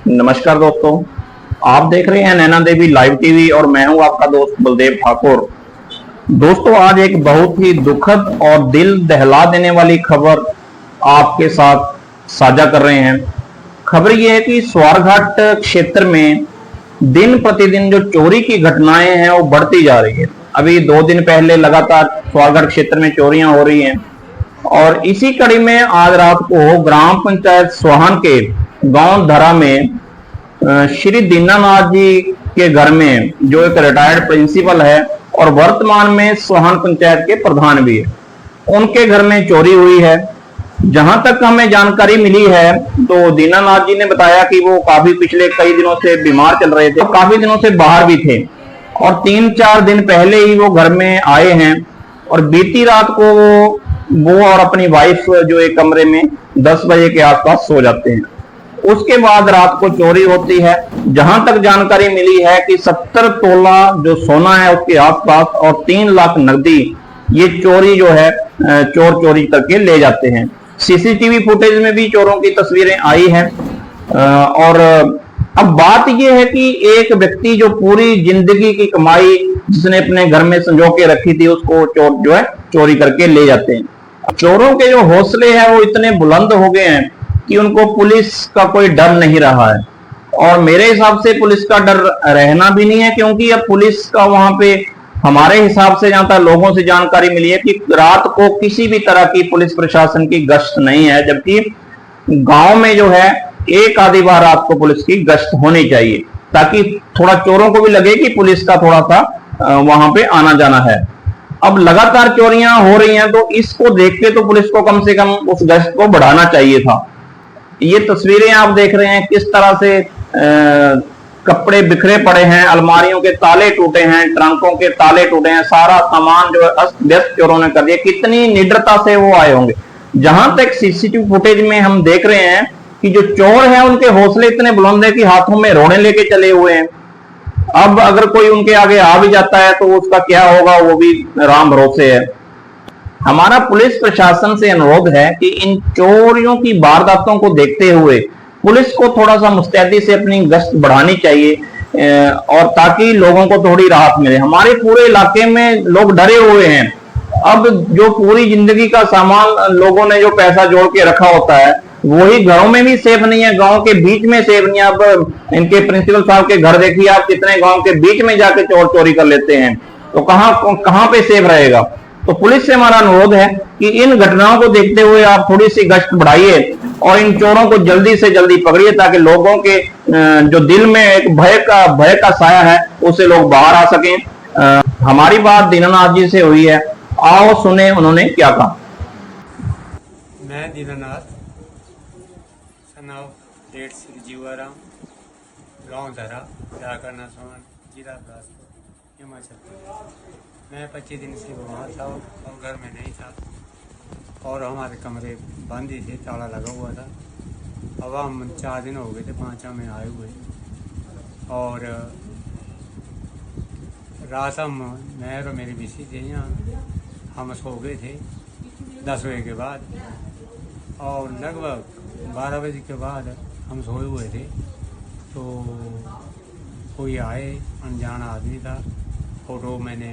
नमस्कार दोस्तों, आप देख रहे हैं नैना देवी लाइव टीवी और मैं हूं आपका दोस्त बलदेव ठाकुर। दोस्तों, आज एक बहुत ही दुखद और दिल दहला देने वाली खबर आपके साथ साझा कर रहे हैं। खबर यह है कि स्वारघाट क्षेत्र में दिन प्रतिदिन जो चोरी की घटनाएं हैं वो बढ़ती जा रही है। अभी 2 दिन पहले लगातार स्वारघाट क्षेत्र में चोरियां हो रही हैं और इसी कड़ी में आज रात को ग्राम पंचायत सोहान के गांव धरा में श्री दीनानाथ जी के घर में, जो एक रिटायर्ड प्रिंसिपल है और वर्तमान में सोहान पंचायत के प्रधान भी है, उनके घर में चोरी हुई है। जहां तक हमें जानकारी मिली है तो दीनानाथ जी ने बताया कि वो काफी पिछले कई दिनों से बीमार चल रहे थे, काफी दिनों से बाहर भी थे और 3-4 दिन पहले ही वो घर में आए हैं और बीती रात को वो और अपनी वाइफ जो एक कमरे में 10 बजे के आसपास सो जाते हैं। उसके बाद रात को चोरी होती है। जहां तक जानकारी मिली है कि 70 तोला जो सोना है उसके आसपास और 3 लाख नकदी, ये चोरी जो है चोर चोरी करके ले जाते हैं। सीसीटीवी फुटेज में भी चोरों की तस्वीरें आई हैं। और अब बात यह है कि एक व्यक्ति जो पूरी जिंदगी की कमाई जिसने अपने घर में संजो के रखी थी, उसको चोर जो है चोरी करके ले जाते हैं। चोरों के जो हौसले हैं वो इतने बुलंद हो गए हैं कि उनको पुलिस का कोई डर नहीं रहा है और मेरे हिसाब से पुलिस का डर रहना भी नहीं है, क्योंकि अब पुलिस का वहां पे हमारे हिसाब से, जहां तक लोगों से जानकारी मिली है कि रात को किसी भी तरह की पुलिस प्रशासन की गश्त नहीं है, जबकि गांव में जो है एक आधी बार रात को पुलिस की गश्त होनी चाहिए ताकि थोड़ा चोरों को भी लगे कि पुलिस का थोड़ा सा वहां पे आना जाना है। अब लगातार चोरियां हो रही हैं तो इसको देख के तो पुलिस को कम से कम उस गश्त को बढ़ाना चाहिए था। ये तस्वीरें आप देख रहे हैं किस तरह से कपड़े बिखरे पड़े हैं, अलमारियों के ताले टूटे हैं, ट्रंकों के ताले टूटे हैं, सारा सामान जो है अस्त व्यस्त चोरों ने कर दिया। कितनी निडरता से वो आए होंगे। जहां तक सीसीटीवी फुटेज में हम देख रहे हैं कि जो चोर हैं उनके हौसले इतने बुलंद है कि हाथों में रोड़े लेके चले हुए हैं। अब अगर कोई उनके आगे आ भी जाता है तो उसका क्या होगा वो भी राम भरोसे है। हमारा पुलिस प्रशासन से अनुरोध है कि इन चोरियों की वारदातों को देखते हुए पुलिस को थोड़ा सा मुस्तैदी से अपनी गश्त बढ़ानी चाहिए और ताकि लोगों को थोड़ी राहत मिले। हमारे पूरे इलाके में लोग डरे हुए हैं। अब जो पूरी जिंदगी का सामान लोगों ने जो पैसा जोड़ के रखा होता है वही घरों में भी सेफ नहीं है, गांव के बीच में सेफ नहीं है। अब इनके प्रिंसिपल साहब के घर देखिए आप, कितने गांव के बीच में जाके चोर चोरी कर लेते हैं, तो कहां पे सेफ रहेगा। तो पुलिस से हमारा अनुरोध है कि इन घटनाओं को देखते हुए आप थोड़ी सी गश्त बढ़ाइए और इन चोरों को जल्दी से जल्दी पकड़िए ताकि लोगों के जो दिल में एक भय का साया है उससे लोग बाहर आ सकें। हमारी बात दीनानाथ जी से हुई है, आओ सुने उन्होंने क्या कहा। मैं दीनानाथ सनाव डेढ़ श्री जीवाराम, गांव धरा, जागरना सोहान, जिला बिलासपुर, हिमाचल प्रदेश। मैं 25 दिन से बीमार था और घर में नहीं था और हमारे कमरे बंद ही थे, ताला लगा हुआ था। अब हम 4 दिन हो गए थे 5 में आए हुए और रात मैं और मेरी मिसी थे यहाँ, हम सो गए थे 10 बजे के बाद और लगभग 12 बजे के बाद हम सोए हुए थे तो कोई आए, अनजान आदमी था। फ़ोटो मैंने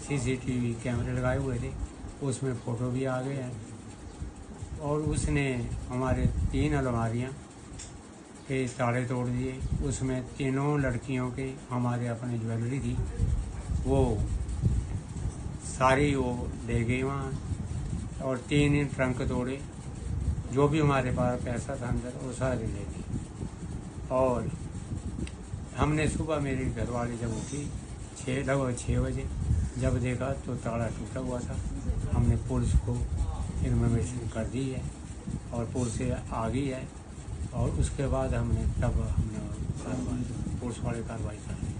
सीसीटीवी कैमरे लगाए हुए थे, उसमें फ़ोटो भी आ गए हैं और उसने हमारे 3 अलमारियाँ के ताले तोड़ दिए। उसमें तीनों लड़कियों के हमारे अपने ज्वेलरी थी वो सारी वो ले गई वहाँ और 3 ट्रंक तोड़े, जो भी हमारे पास पैसा था अंदर वो सारे ले गए। और हमने सुबह मेरी घरवाली जब उठी लगभग 6 बजे जब देखा तो ताला टूटा हुआ था। हमने पुलिस को इन्फॉर्मेशन कर दी है और पुलिस आ गई है और उसके बाद हमने पुलिस वाले कार्रवाई कर दी।